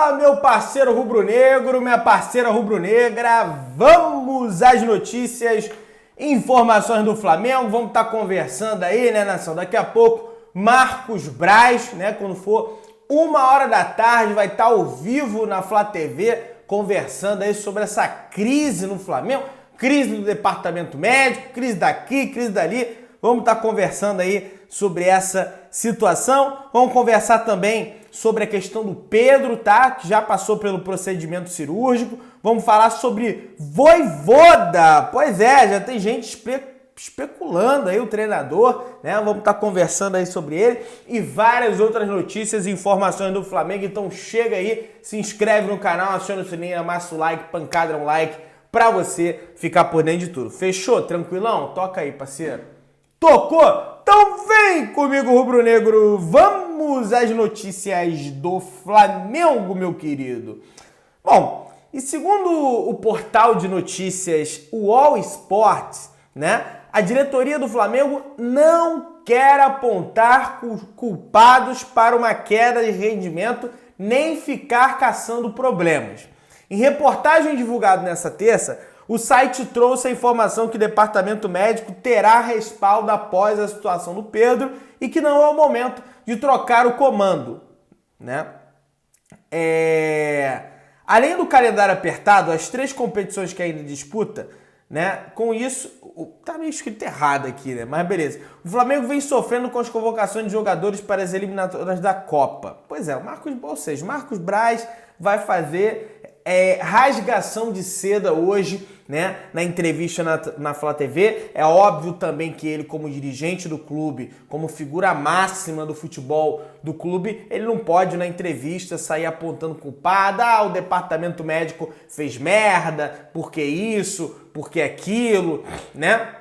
Fala, meu parceiro rubro-negro, minha parceira rubro-negra, vamos às notícias, informações do Flamengo, vamos estar conversando aí, né, nação? Daqui a pouco, Marcos Braz, né, quando for 1h da tarde, vai estar ao vivo na Flá TV, conversando aí sobre essa crise no Flamengo, crise do departamento médico, crise daqui, crise dali, vamos estar conversando aí sobre essa situação, vamos conversar também sobre a questão do Pedro, tá? Que já passou pelo procedimento cirúrgico. Vamos falar sobre Vojvoda. Pois é, já tem gente especulando aí o treinador, né? Vamos estar conversando aí sobre ele e várias outras notícias e informações do Flamengo. Então chega aí, se inscreve no canal, aciona o sininho, amassa o like, pancada um like pra você ficar por dentro de tudo. Fechou? Tranquilão? Toca aí, parceiro. Tocou? Então vem comigo, rubro-negro, vamos às notícias do Flamengo, meu querido. Bom, e segundo o portal de notícias o All Sports, né, a diretoria do Flamengo não quer apontar culpados para uma queda de rendimento nem ficar caçando problemas. Em reportagem divulgada nessa terça, o site trouxe a informação que o departamento médico terá respaldo após a situação do Pedro e que não é o momento de trocar o comando, né? Além do calendário apertado, as 3 competições que ainda disputa, né? Com isso, tá meio escrito errado aqui, né? Mas beleza. O Flamengo vem sofrendo com as convocações de jogadores para as eliminatórias da Copa. Pois é, Marcos Braz vai fazer rasgação de seda hoje, né, na entrevista na Flá TV. É óbvio também que ele, como dirigente do clube, como figura máxima do futebol do clube, ele não pode na entrevista sair apontando culpado. O departamento médico fez merda, porque isso, porque aquilo, né?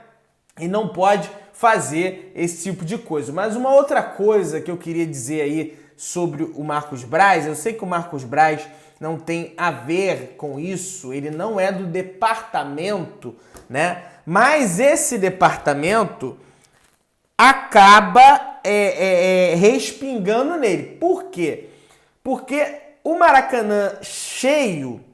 E não pode fazer esse tipo de coisa. Mas uma outra coisa que eu queria dizer aí sobre o Marcos Braz, eu sei que o Marcos Braz não tem a ver com isso, ele não é do departamento, né? Mas esse departamento acaba respingando nele. Por quê? Porque o Maracanã cheio,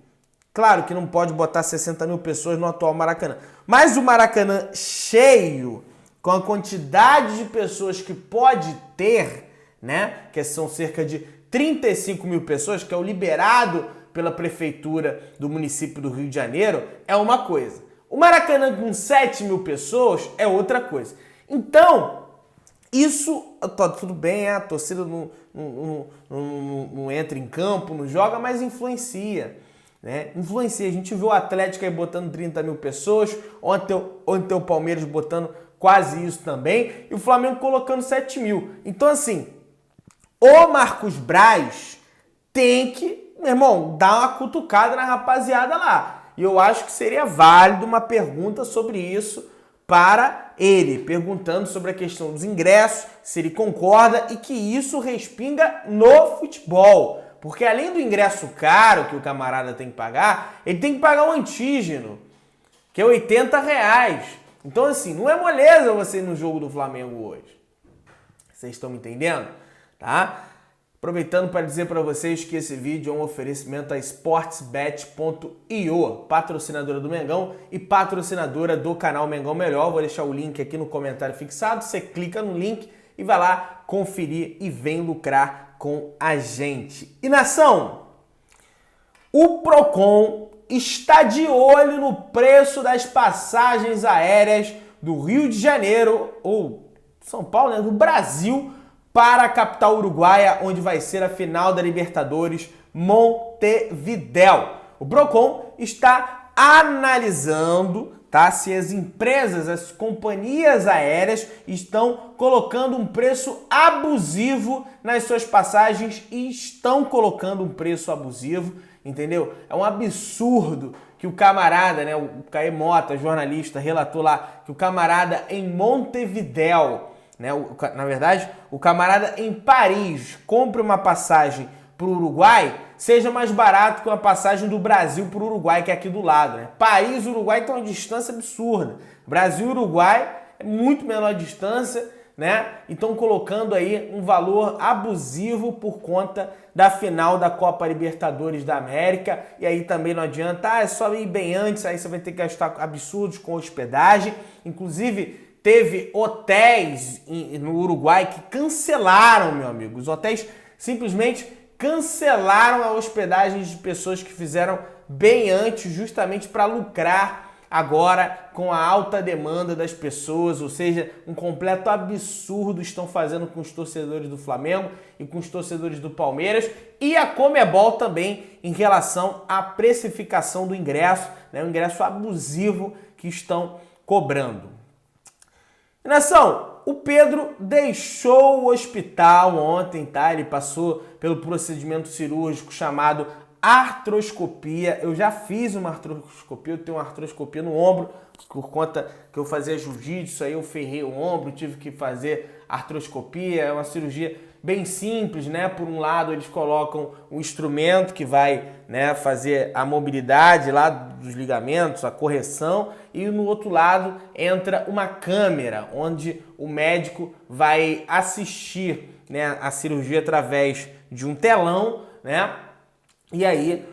claro que não pode botar 60 mil pessoas no atual Maracanã, mas o Maracanã cheio, com a quantidade de pessoas que pode ter, né? Que são cerca de 35 mil pessoas, que é o liberado pela prefeitura do município do Rio de Janeiro, é uma coisa. O Maracanã com 7 mil pessoas é outra coisa. Então, isso, tudo bem, a torcida não entra em campo, não joga, mas influencia, né? Influencia. A gente viu o Atlético aí botando 30 mil pessoas, ontem o Palmeiras botando quase isso também, e o Flamengo colocando 7 mil. Então, assim, o Marcos Braz tem que, meu irmão, dar uma cutucada na rapaziada lá. E eu acho que seria válido uma pergunta sobre isso para ele, perguntando sobre a questão dos ingressos, se ele concorda e que isso respinga no futebol. Porque além do ingresso caro que o camarada tem que pagar, ele tem que pagar o antígeno, que é R$80. Então, assim, não é moleza você ir no jogo do Flamengo hoje. Vocês estão me entendendo? Tá? Aproveitando para dizer para vocês que esse vídeo é um oferecimento a sportsbet.io, patrocinadora do Mengão e patrocinadora do canal Mengão Melhor. Vou deixar o link aqui no comentário fixado, você clica no link e vai lá conferir e vem lucrar com a gente. E nação, o Procon está de olho no preço das passagens aéreas do Rio de Janeiro, ou São Paulo, né, do Brasil, para a capital uruguaia, onde vai ser a final da Libertadores, Montevidéu. O Procon está analisando, tá, se as empresas, as companhias aéreas estão colocando um preço abusivo nas suas passagens e estão colocando um preço abusivo, entendeu? É um absurdo que o camarada, né, o Caê Mota, jornalista, relatou lá que o camarada em Montevidéu, né, na verdade, o camarada em Paris compra uma passagem para o Uruguai, seja mais barato que uma passagem do Brasil para o Uruguai, que é aqui do lado, né? Paris e Uruguai tem uma distância absurda. Brasil e Uruguai é muito menor a distância, né? E estão colocando aí um valor abusivo por conta da final da Copa Libertadores da América. E aí também não adianta, é só ir bem antes, aí você vai ter que gastar absurdos com hospedagem. Inclusive, teve hotéis no Uruguai que cancelaram, meu amigo. Os hotéis simplesmente cancelaram a hospedagem de pessoas que fizeram bem antes, justamente para lucrar agora com a alta demanda das pessoas, ou seja, um completo absurdo estão fazendo com os torcedores do Flamengo e com os torcedores do Palmeiras, e a Conmebol também em relação à precificação do ingresso, né, o ingresso abusivo que estão cobrando. Nação, o Pedro deixou o hospital ontem, tá? Ele passou pelo procedimento cirúrgico chamado artroscopia. Eu já fiz uma artroscopia, eu tenho uma artroscopia no ombro, por conta que eu fazia jiu-jitsu, aí eu ferrei o ombro, tive que fazer artroscopia. É uma cirurgia bem simples, né? Por um lado, eles colocam um instrumento que vai, né, fazer a mobilidade lá dos ligamentos, a correção, e no outro lado entra uma câmera, onde o médico vai assistir, né, a cirurgia através de um telão, né? E aí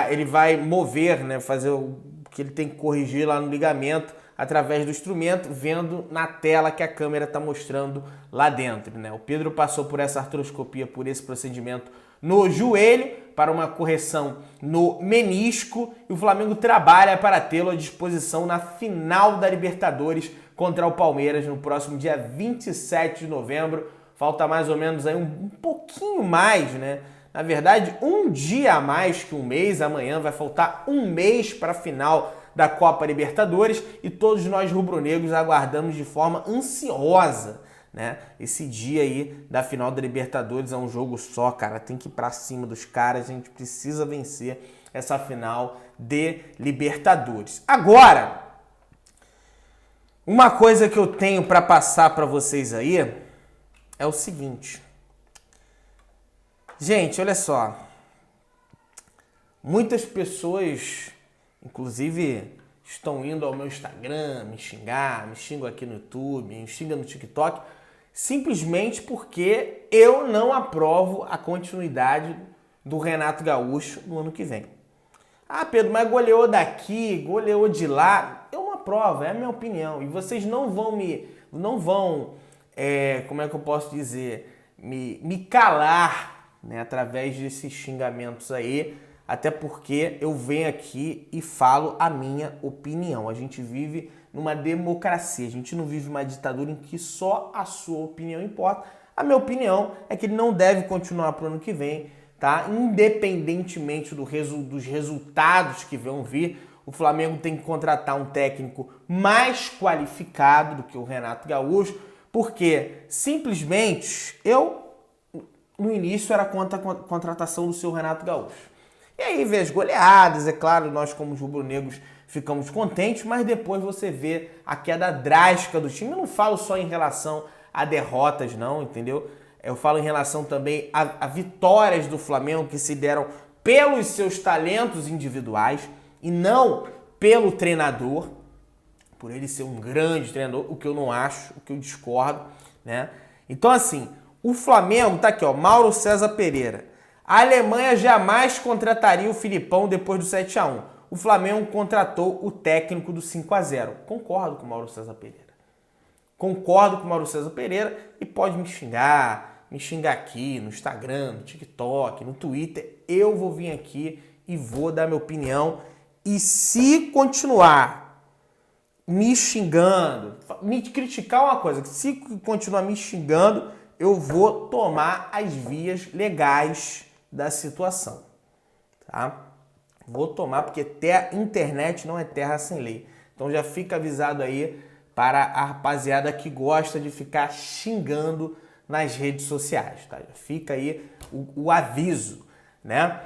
ele vai mover, né, fazer o que ele tem que corrigir lá no ligamento através do instrumento, vendo na tela que a câmera está mostrando lá dentro, né? O Pedro passou por essa artroscopia, por esse procedimento no joelho, para uma correção no menisco, e o Flamengo trabalha para tê-lo à disposição na final da Libertadores contra o Palmeiras no próximo dia 27 de novembro. Falta mais ou menos aí um pouquinho mais, né? Na verdade, um dia a mais que um mês. Amanhã vai faltar um mês para a final da Copa Libertadores e todos nós rubro-negros aguardamos de forma ansiosa, né, esse dia aí da final da Libertadores. É um jogo só, cara, tem que ir pra cima dos caras, a gente precisa vencer essa final de Libertadores. Agora, uma coisa que eu tenho para passar para vocês aí é o seguinte. Gente, olha só, muitas pessoas, inclusive, estão indo ao meu Instagram me xingar, me xingam aqui no YouTube, me xingam no TikTok, simplesmente porque eu não aprovo a continuidade do Renato Gaúcho no ano que vem. Ah, Pedro, mas goleou daqui, goleou de lá. Eu não aprovo, é a minha opinião. E vocês não vão como é que eu posso dizer, me calar, né, através desses xingamentos aí, até porque eu venho aqui e falo a minha opinião. A gente vive numa democracia, a gente não vive uma ditadura em que só a sua opinião importa. A minha opinião é que ele não deve continuar para o ano que vem, tá? Independentemente dos resultados que vão vir, o Flamengo tem que contratar um técnico mais qualificado do que o Renato Gaúcho, porque simplesmente no início era contra a contratação do seu Renato Gaúcho. E aí vê as goleadas, é claro, nós como rubro-negros ficamos contentes, mas depois você vê a queda drástica do time. Eu não falo só em relação a derrotas não, entendeu? Eu falo em relação também a vitórias do Flamengo que se deram pelos seus talentos individuais e não pelo treinador, por ele ser um grande treinador, o que eu não acho, o que eu discordo, né? Então assim, o Flamengo, tá aqui, ó, Mauro César Pereira. A Alemanha jamais contrataria o Filipão depois do 7-1. O Flamengo contratou o técnico do 5-0. Concordo com o Mauro César Pereira. Concordo com o Mauro César Pereira e pode me xingar aqui no Instagram, no TikTok, no Twitter. Eu vou vir aqui e vou dar minha opinião. E se continuar me xingando, me criticar uma coisa, se continuar me xingando, eu vou tomar as vias legais da situação, tá? Vou tomar, porque internet não é terra sem lei. Então já fica avisado aí para a rapaziada que gosta de ficar xingando nas redes sociais, tá? Já fica aí o aviso, né?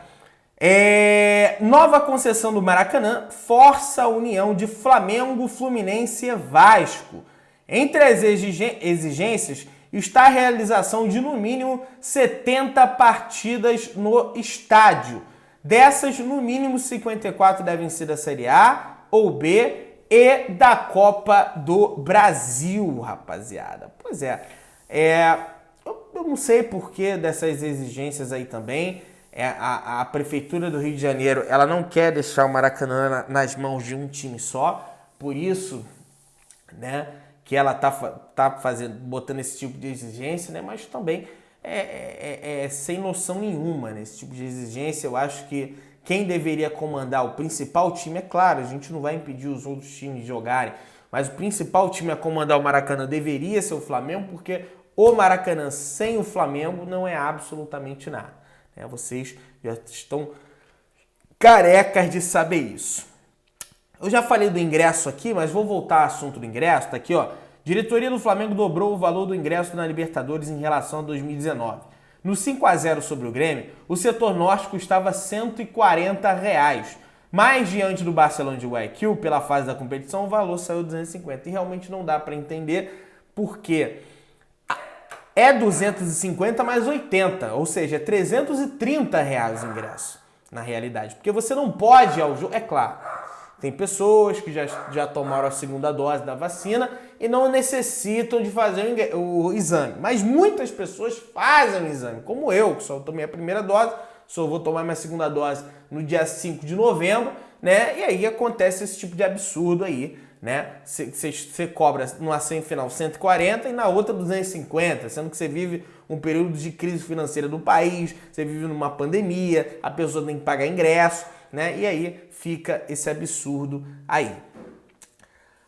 Nova concessão do Maracanã força a união de Flamengo, Fluminense e Vasco. Entre as exigências está a realização de no mínimo 70 partidas no estádio. Dessas, no mínimo 54 devem ser da Série A ou B e da Copa do Brasil, rapaziada. Pois é, eu não sei por que dessas exigências aí também. A Prefeitura do Rio de Janeiro, ela não quer deixar o Maracanã nas mãos de um time só, por isso, né, que ela tá botando esse tipo de exigência, né, mas também sem noção nenhuma, né, esse tipo de exigência. Eu acho que quem deveria comandar o principal time, é claro, a gente não vai impedir os outros times de jogarem, mas o principal time a comandar o Maracanã deveria ser o Flamengo, porque o Maracanã sem o Flamengo não é absolutamente nada. Vocês já estão carecas de saber isso. Eu já falei do ingresso aqui, mas vou voltar ao assunto do ingresso. Tá aqui, ó. Diretoria do Flamengo dobrou o valor do ingresso na Libertadores em relação a 2019. No 5-0 sobre o Grêmio, o setor norte custava R$ 140. Mas diante do Barcelona de Guayaquil, pela fase da competição, o valor saiu 250. E realmente não dá para entender por quê. É 250 mais 80, ou seja, é 330 reais o ingresso, na realidade. Porque você não pode ir ao jogo, é claro, tem pessoas que já tomaram a segunda dose da vacina e não necessitam de fazer o exame. Mas muitas pessoas fazem o exame, como eu, que só tomei a primeira dose, só vou tomar minha segunda dose no dia 5 de novembro, né? E aí acontece esse tipo de absurdo aí, né? Você cobra numa semifinal 140 e na outra 250, sendo que você vive um período de crise financeira do país, você vive numa pandemia, a pessoa tem que pagar ingresso, né? E aí fica esse absurdo aí.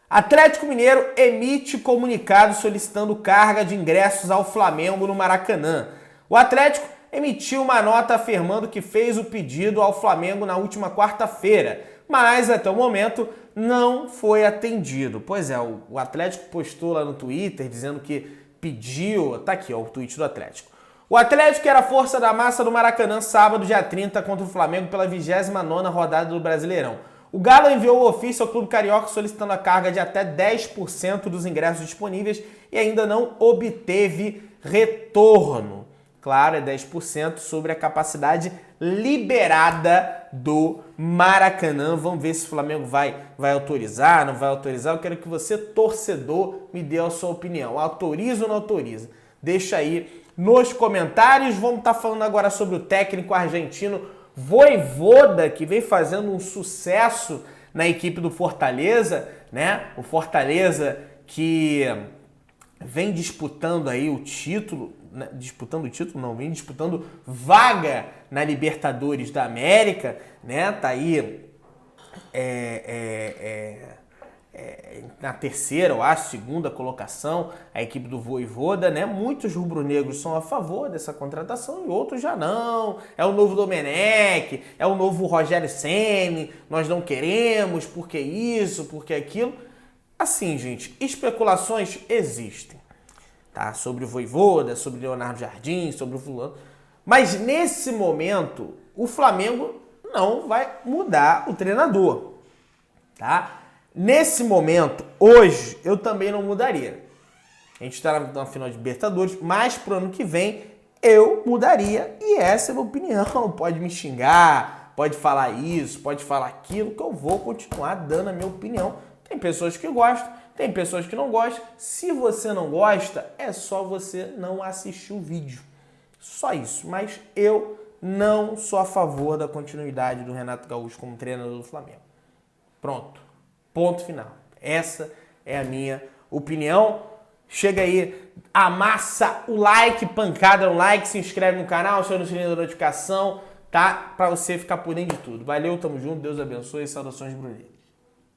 Atlético Mineiro emite comunicado solicitando carga de ingressos ao Flamengo no Maracanã. O Atlético emitiu uma nota afirmando que fez o pedido ao Flamengo na última quarta-feira, mas até o momento não foi atendido. Pois é, o Atlético postou lá no Twitter dizendo que pediu... Tá aqui, ó, o tweet do Atlético. O Atlético era a força da massa do Maracanã sábado, dia 30, contra o Flamengo pela 29ª rodada do Brasileirão. O Galo enviou o ofício ao Clube Carioca solicitando a carga de até 10% dos ingressos disponíveis e ainda não obteve retorno. Claro, é 10% sobre a capacidade liberada do Maracanã. Vamos ver se o Flamengo vai autorizar, não vai autorizar. Eu quero que você, torcedor, me dê a sua opinião. Autoriza ou não autoriza? Deixa aí nos comentários. Vamos estar falando agora sobre o técnico argentino Vojvoda, que vem fazendo um sucesso na equipe do Fortaleza, né? O Fortaleza que vem disputando aí o título, vem disputando vaga na Libertadores da América, né? Tá aí na terceira, eu acho, segunda colocação, a equipe do Vojvoda, né? Muitos rubro-negros são a favor dessa contratação e outros já não. É o novo Domenech, é o novo Rogério Ceni, nós não queremos, porque isso, porque aquilo. Assim, gente, especulações existem, tá? Sobre o Vojvoda, sobre o Leonardo Jardim, sobre o fulano. Mas nesse momento, o Flamengo não vai mudar o treinador, tá? Nesse momento, hoje, eu também não mudaria. A gente está na final de Libertadores, mas pro ano que vem eu mudaria e essa é a minha opinião. Pode me xingar, pode falar isso, pode falar aquilo, que eu vou continuar dando a minha opinião. Tem pessoas que gostam, tem pessoas que não gostam. Se você não gosta, é só você não assistir o vídeo. Só isso. Mas eu não sou a favor da continuidade do Renato Gaúcho como treinador do Flamengo. Pronto. Ponto final. Essa é a minha opinião. Chega aí, amassa o like, pancada no like, se inscreve no canal, aciona o sininho da notificação, tá? Pra você ficar por dentro de tudo. Valeu, tamo junto, Deus abençoe e saudações bruneiras.